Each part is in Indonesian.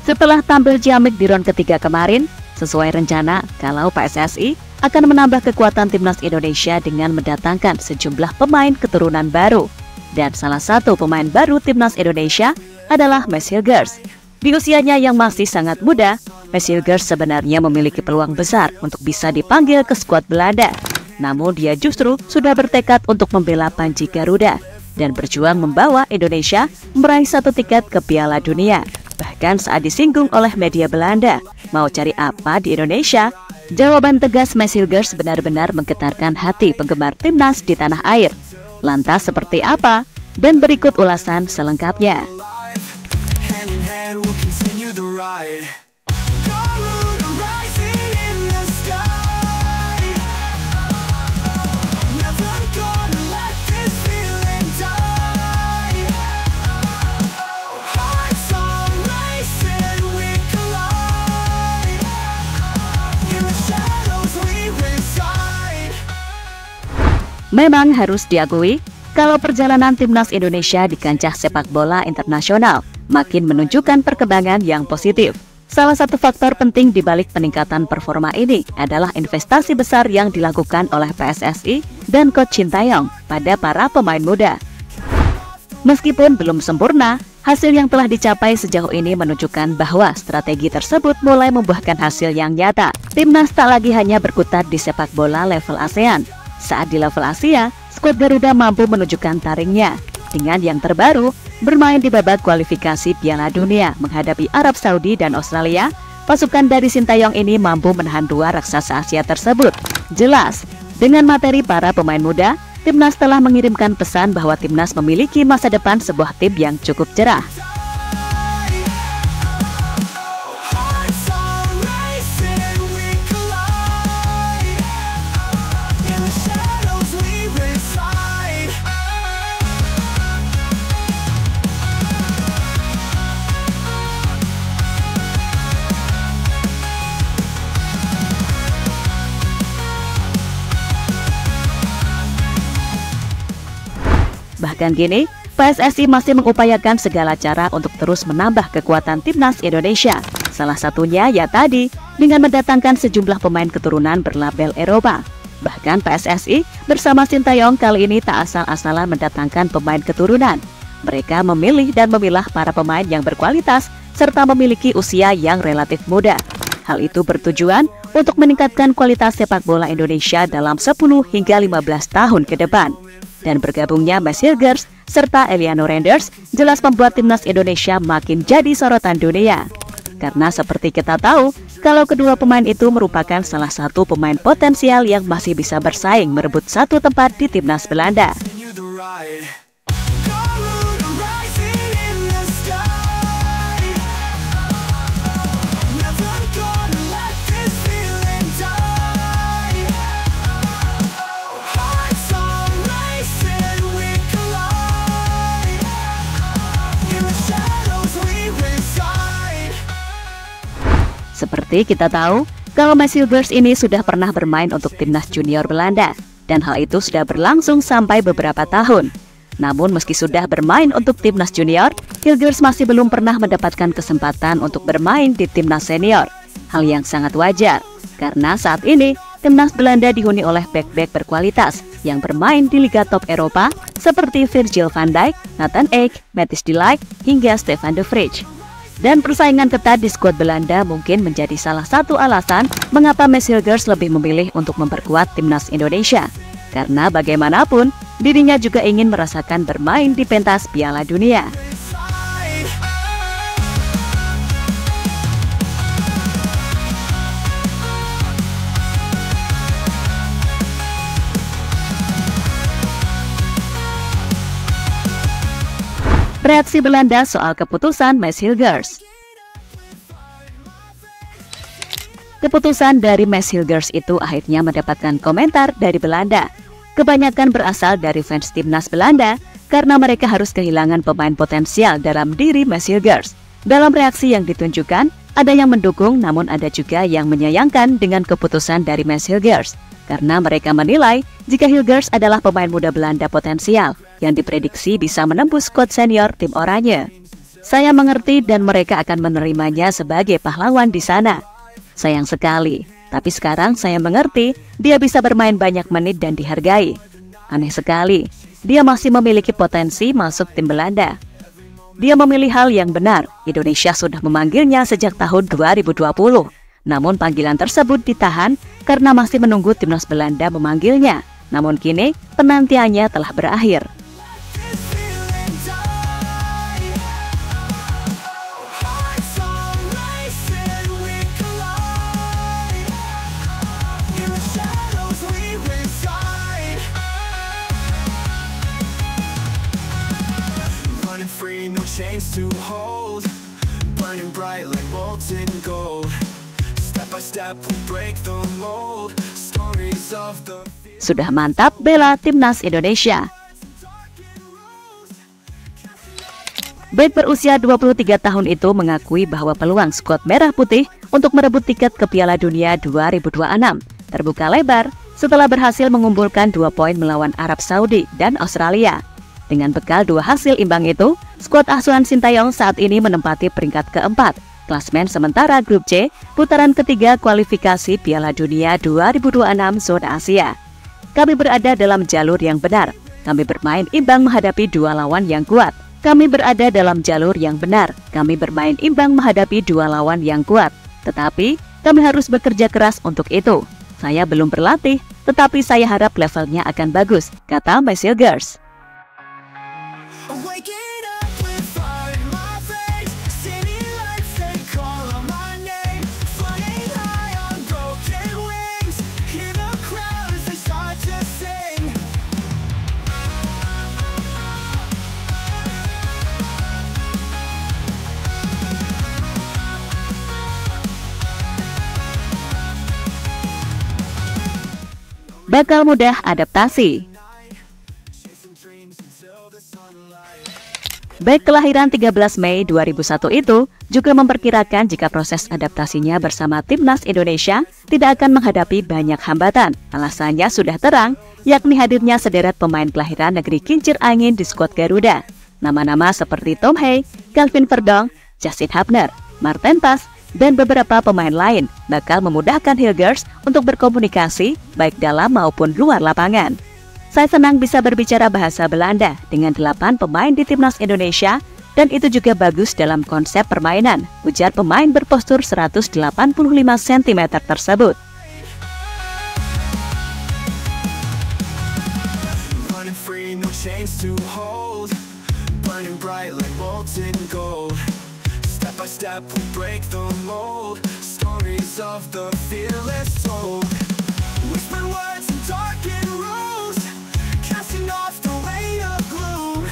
Setelah tampil ciamik di ronde ketiga kemarin, sesuai rencana kalau PSSI akan menambah kekuatan timnas Indonesia dengan mendatangkan sejumlah pemain keturunan baru. Dan salah satu pemain baru timnas Indonesia adalah Max Hilgers. Di usianya yang masih sangat muda, Max Hilgers sebenarnya memiliki peluang besar untuk bisa dipanggil ke skuad Belanda. Namun dia justru sudah bertekad untuk membela Panji Garuda dan berjuang membawa Indonesia meraih 1 tiket ke Piala Dunia. Bahkan saat disinggung oleh media Belanda, mau cari apa di Indonesia? Jawaban tegas Max Hilgers benar-benar menggetarkan hati penggemar timnas di tanah air. Lantas seperti apa? Dan berikut ulasan selengkapnya. Memang harus diakui, kalau perjalanan timnas Indonesia di kancah sepak bola internasional makin menunjukkan perkembangan yang positif. Salah satu faktor penting di balik peningkatan performa ini adalah investasi besar yang dilakukan oleh PSSI dan Coach Sintayong pada para pemain muda. Meskipun belum sempurna, hasil yang telah dicapai sejauh ini menunjukkan bahwa strategi tersebut mulai membuahkan hasil yang nyata. Timnas tak lagi hanya berkutat di sepak bola level ASEAN. Saat di level Asia, skuad Garuda mampu menunjukkan taringnya. Dengan yang terbaru, bermain di babak kualifikasi Piala Dunia menghadapi Arab Saudi dan Australia, pasukan dari Sintayong ini mampu menahan dua raksasa Asia tersebut. Jelas, dengan materi para pemain muda, timnas telah mengirimkan pesan bahwa timnas memiliki masa depan sebuah tim yang cukup cerah. Bahkan kini, PSSI masih mengupayakan segala cara untuk terus menambah kekuatan timnas Indonesia. Salah satunya ya tadi, dengan mendatangkan sejumlah pemain keturunan berlabel Eropa. Bahkan PSSI bersama Sintayong kali ini tak asal-asalan mendatangkan pemain keturunan. Mereka memilih dan memilah para pemain yang berkualitas serta memiliki usia yang relatif muda. Hal itu bertujuan untuk meningkatkan kualitas sepak bola Indonesia dalam 10 hingga 15 tahun ke depan. Dan bergabungnya Max Hilgers serta Eliano Renders jelas membuat timnas Indonesia makin jadi sorotan dunia. Karena seperti kita tahu, kalau kedua pemain itu merupakan salah satu pemain potensial yang masih bisa bersaing merebut satu tempat di timnas Belanda. Seperti kita tahu, kalau Max Hilgers ini sudah pernah bermain untuk timnas junior Belanda, dan hal itu sudah berlangsung sampai beberapa tahun. Namun meski sudah bermain untuk timnas junior, Hilgers masih belum pernah mendapatkan kesempatan untuk bermain di timnas senior. Hal yang sangat wajar, karena saat ini timnas Belanda dihuni oleh bek-bek berkualitas yang bermain di liga top Eropa seperti Virgil van Dijk, Nathan Ake, Matthijs de Ligt, hingga Stefan de Vrij. Dan persaingan ketat di skuad Belanda mungkin menjadi salah satu alasan mengapa Max Hilgers lebih memilih untuk memperkuat timnas Indonesia. Karena bagaimanapun, dirinya juga ingin merasakan bermain di pentas Piala Dunia. Reaksi Belanda soal keputusan Max Hilgers. Keputusan dari Max Hilgers itu akhirnya mendapatkan komentar dari Belanda. Kebanyakan berasal dari fans timnas Belanda karena mereka harus kehilangan pemain potensial dalam diri Max Hilgers. Dalam reaksi yang ditunjukkan, ada yang mendukung namun ada juga yang menyayangkan dengan keputusan dari Max Hilgers. Karena mereka menilai jika Hilgers adalah pemain muda Belanda potensial yang diprediksi bisa menembus skuad senior tim oranye. Saya mengerti dan mereka akan menerimanya sebagai pahlawan di sana. Sayang sekali, tapi sekarang saya mengerti dia bisa bermain banyak menit dan dihargai. Aneh sekali, dia masih memiliki potensi masuk tim Belanda. Dia memilih hal yang benar. Indonesia sudah memanggilnya sejak tahun 2020. Namun panggilan tersebut ditahan karena masih menunggu timnas Belanda memanggilnya. Namun kini penantiannya telah berakhir. Chains to hold, burning bright like molten gold. Step by step we break the mold. Stories of the Sudah mantap bela timnas Indonesia. Bek berusia 23 tahun itu mengakui bahwa peluang skuad merah putih untuk merebut tiket ke Piala Dunia 2026 terbuka lebar setelah berhasil mengumpulkan 2 poin melawan Arab Saudi dan Australia. Dengan bekal 2 hasil imbang itu, skuad asuhan Sintayong saat ini menempati peringkat keempat, klasmen sementara grup C, putaran ketiga kualifikasi Piala Dunia 2026 zona Asia. Kami berada dalam jalur yang benar. Kami bermain imbang menghadapi 2 lawan yang kuat. Kami berada dalam jalur yang benar. Kami bermain imbang menghadapi 2 lawan yang kuat. Tetapi, kami harus bekerja keras untuk itu. Saya belum berlatih, tetapi saya harap levelnya akan bagus, kata Messilgers. Bakal mudah adaptasi. Bek kelahiran 13 Mei 2001 itu juga memperkirakan jika proses adaptasinya bersama timnas Indonesia tidak akan menghadapi banyak hambatan. Alasannya sudah terang, yakni hadirnya sederet pemain kelahiran negeri kincir angin di skuad Garuda. Nama-nama seperti Tom Hay, Calvin Verdong, Justin Hubner, Marten Pas, dan beberapa pemain lain bakal memudahkan Hilgers untuk berkomunikasi baik dalam maupun luar lapangan. Saya senang bisa berbicara bahasa Belanda dengan 8 pemain di timnas Indonesia dan itu juga bagus dalam konsep permainan, ujar pemain berpostur 185 cm tersebut. Step we break the mold. Stories of the fearless told. Whispered words and darkened rooms, casting off the weight of gloom.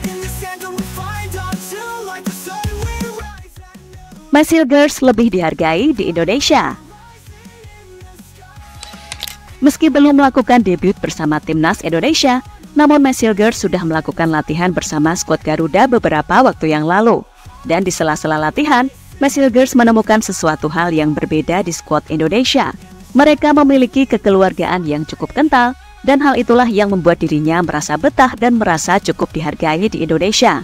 In this anthem we find our tune, like the sun we rise at noon. Messilgers lebih dihargai di Indonesia. Meski belum melakukan debut bersama timnas Indonesia, namun Messilgers sudah melakukan latihan bersama skuad Garuda beberapa waktu yang lalu. Dan di sela-sela latihan, Messilgers menemukan sesuatu hal yang berbeda di skuad Indonesia. Mereka memiliki kekeluargaan yang cukup kental, dan hal itulah yang membuat dirinya merasa betah dan merasa cukup dihargai di Indonesia.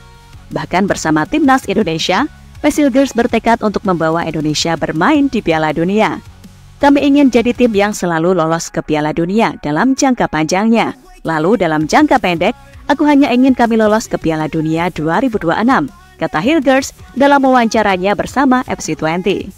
Bahkan bersama timnas Indonesia, Messilgers bertekad untuk membawa Indonesia bermain di Piala Dunia. Kami ingin jadi tim yang selalu lolos ke Piala Dunia dalam jangka panjangnya. Lalu dalam jangka pendek, aku hanya ingin kami lolos ke Piala Dunia 2026. Kata Hilgers dalam wawancaranya bersama FC20.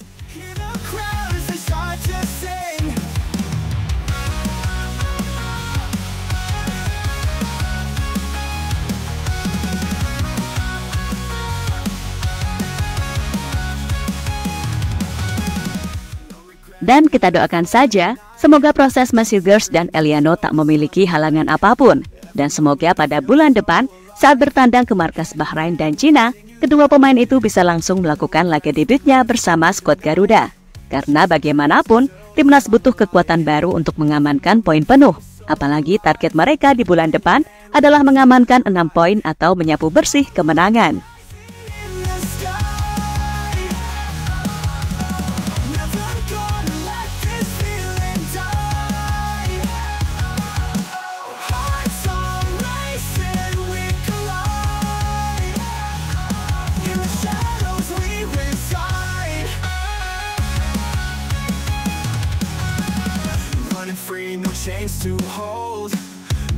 Dan kita doakan saja, semoga proses Messilgers dan Eliano tak memiliki halangan apapun. Dan semoga pada bulan depan, saat bertandang ke markas Bahrain dan Cina, kedua pemain itu bisa langsung melakukan laga debutnya bersama skuad Garuda. Karena bagaimanapun, timnas butuh kekuatan baru untuk mengamankan poin penuh. Apalagi target mereka di bulan depan adalah mengamankan 6 poin atau menyapu bersih kemenangan. to hold,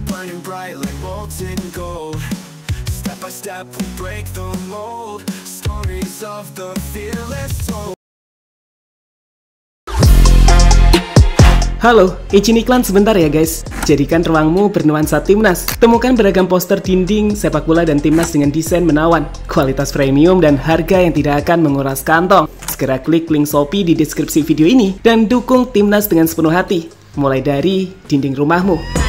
burning bright like molten gold. Step by step we break the mold, stories of the fearless soul. Halo, izin iklan sebentar ya guys. Jadikan ruangmu bernuansa Timnas. Temukan beragam poster dinding, sepak bola dan Timnas dengan desain menawan, kualitas premium dan harga yang tidak akan menguras kantong. Segera klik link Shopee di deskripsi video ini dan dukung Timnas dengan sepenuh hati. Mulai dari dinding rumahmu.